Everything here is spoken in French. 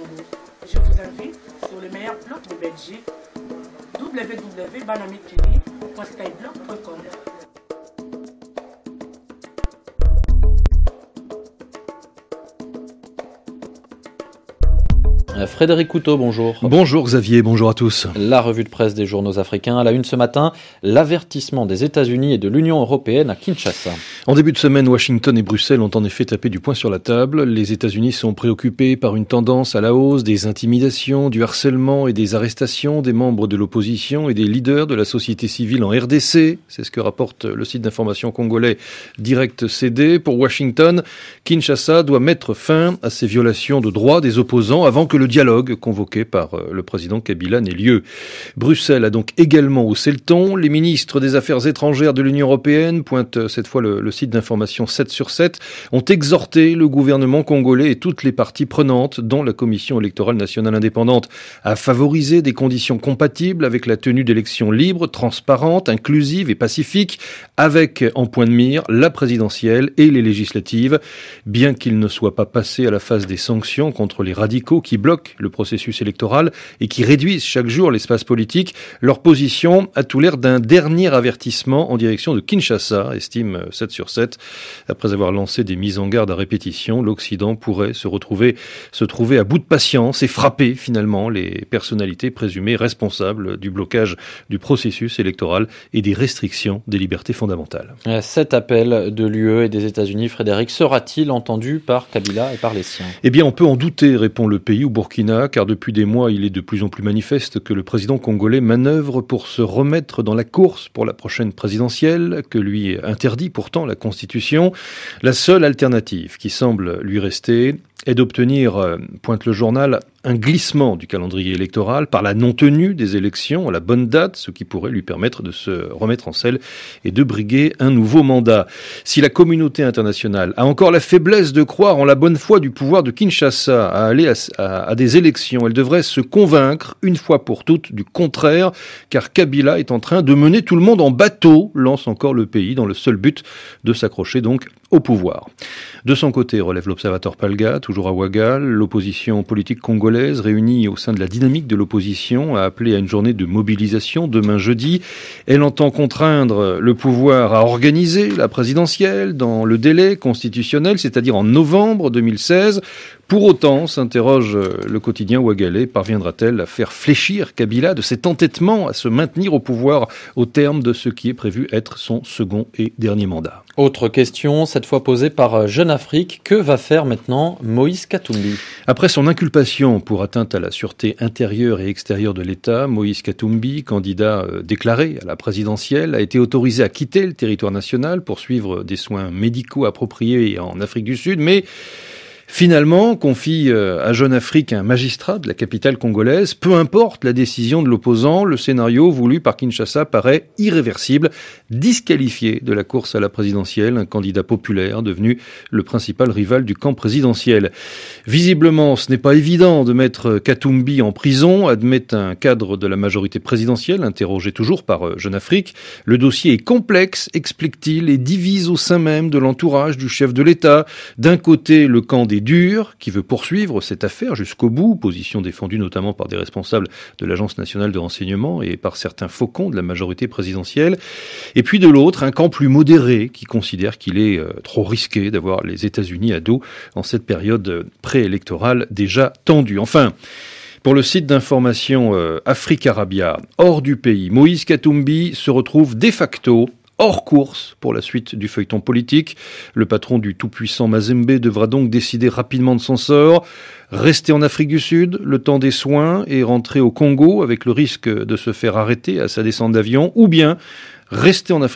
Congo. Je vous invite sur le meilleur blog de Belgique, www.banamikili.skyblog.com. Frédéric Couteau, bonjour. Bonjour Xavier, bonjour à tous. La revue de presse des journaux africains. À la une ce matin, l'avertissement des États-Unis et de l'Union européenne à Kinshasa. En début de semaine, Washington et Bruxelles ont en effet tapé du poing sur la table. Les États-Unis sont préoccupés par une tendance à la hausse des intimidations, du harcèlement et des arrestations des membres de l'opposition et des leaders de la société civile en RDC. C'est ce que rapporte le site d'information congolais Direct CD. Pour Washington, Kinshasa doit mettre fin à ces violations de droits des opposants avant que le dialogue convoqué par le président Kabila n'ait lieu. Bruxelles a donc également haussé le ton. Les ministres des Affaires étrangères de l'Union européenne, pointe cette fois le site d'information 7/7, ont exhorté le gouvernement congolais et toutes les parties prenantes, dont la Commission électorale nationale indépendante, à favoriser des conditions compatibles avec la tenue d'élections libres, transparentes, inclusives et pacifiques, avec en point de mire la présidentielle et les législatives, bien qu'ils ne soient pas passés à la phase des sanctions contre les radicaux qui bloquent le processus électoral et qui réduisent chaque jour l'espace politique. Leur position a tout l'air d'un dernier avertissement en direction de Kinshasa, estime 7/7. Après avoir lancé des mises en garde à répétition, l'Occident pourrait se trouver à bout de patience et frapper finalement les personnalités présumées responsables du blocage du processus électoral et des restrictions des libertés fondamentales. Cet appel de l'UE et des États-Unis, Frédéric, sera-t-il entendu par Kabila et par les siens ? Eh bien, on peut en douter, répond le pays, au Burkina, car depuis des mois, il est de plus en plus manifeste que le président congolais manœuvre pour se remettre dans la course pour la prochaine présidentielle, que lui interdit pourtant la Constitution. La seule alternative qui semble lui rester est d'obtenir, pointe le journal, un glissement du calendrier électoral par la non-tenue des élections à la bonne date, ce qui pourrait lui permettre de se remettre en selle et de briguer un nouveau mandat. Si la communauté internationale a encore la faiblesse de croire en la bonne foi du pouvoir de Kinshasa à aller à des élections, elle devrait se convaincre une fois pour toutes du contraire, car Kabila est en train de mener tout le monde en bateau, lance encore le pays dans le seul but de s'accrocher donc au pouvoir. De son côté, relève l'observateur Palga, toujours à Ouaga, l'opposition politique congolaise réunie au sein de la dynamique de l'opposition a appelé à une journée de mobilisation demain jeudi. Elle entend contraindre le pouvoir à organiser la présidentielle dans le délai constitutionnel, c'est-à-dire en novembre 2016. Pour autant, s'interroge le quotidien ouagalais, parviendra-t-elle à faire fléchir Kabila de cet entêtement à se maintenir au pouvoir au terme de ce qui est prévu être son second et dernier mandat ? Autre question, cette fois posée par Jeune Afrique. Que va faire maintenant Moïse Katumbi ? Après son inculpation pour atteinte à la sûreté intérieure et extérieure de l'État, Moïse Katumbi, candidat déclaré à la présidentielle, a été autorisé à quitter le territoire national pour suivre des soins médicaux appropriés en Afrique du Sud, mais finalement, confie à Jeune Afrique un magistrat de la capitale congolaise, peu importe la décision de l'opposant, le scénario voulu par Kinshasa paraît irréversible, disqualifié de la course à la présidentielle, un candidat populaire devenu le principal rival du camp présidentiel. Visiblement, ce n'est pas évident de mettre Katumbi en prison, admet un cadre de la majorité présidentielle, interrogé toujours par Jeune Afrique. Le dossier est complexe, explique-t-il, et divise au sein même de l'entourage du chef de l'État. D'un côté, le camp des durs, qui veut poursuivre cette affaire jusqu'au bout, position défendue notamment par des responsables de l'Agence nationale de renseignement et par certains faucons de la majorité présidentielle. Et puis de l'autre, un camp plus modéré qui considère qu'il est trop risqué d'avoir les États-Unis à dos en cette période préélectorale déjà tendue. Enfin, pour le site d'information Africarabia, hors du pays, Moïse Katumbi se retrouve de facto hors course pour la suite du feuilleton politique. Le patron du tout-puissant Mazembe devra donc décider rapidement de son sort. Rester en Afrique du Sud, le temps des soins, et rentrer au Congo avec le risque de se faire arrêter à sa descente d'avion, ou bien rester en Afrique